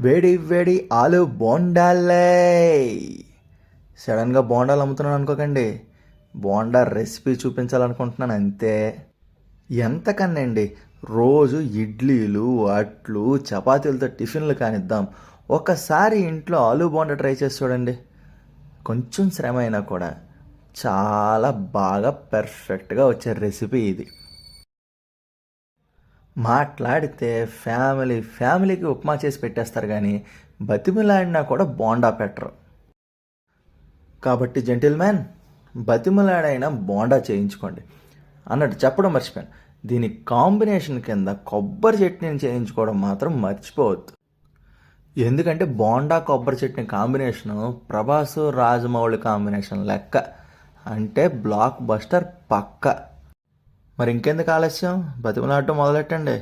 వేడి వేడి ఆలు బోండాలే. సడన్గా బోండాలు అమ్ముతున్నాను అనుకోకండి, బోండా రెసిపీ చూపించాలనుకుంటున్నాను అంతే. ఎంతకన్నా అండి, రోజు ఇడ్లీలు అట్లు చపాతీలతో టిఫిన్లు కానిద్దాం, ఒకసారి ఇంట్లో ఆలు బోండా ట్రై చేసి చూడండి. కొంచెం శ్రమ అయినా కూడా చాలా బాగా పర్ఫెక్ట్గా వచ్చే రెసిపీ ఇది. మాట్లాడితే ఫ్యామిలీకి ఉప్మా చేసి పెట్టేస్తారు, కానీ బతిమిలాడినా కూడా బోండా పెట్టరు. కాబట్టి జెంటిల్మ్యాన్, బతిమిలాడైనా బోండా చేయించుకోండి. అన్నట్టు చెప్పడం మర్చిపోయాను, దీని కాంబినేషన్ కింద కొబ్బరి చట్నీని చేయించుకోవడం మాత్రం మర్చిపోవద్దు. ఎందుకంటే బోండా కొబ్బరి చట్నీ కాంబినేషను ప్రభాసు రాజమౌళి కాంబినేషన్ లెక్క, అంటే బ్లాక్ బస్టర్ పక్క. మరి ఇంకెందుకు ఆలస్యం, బతిమలాడటం మొదలెట్టండి.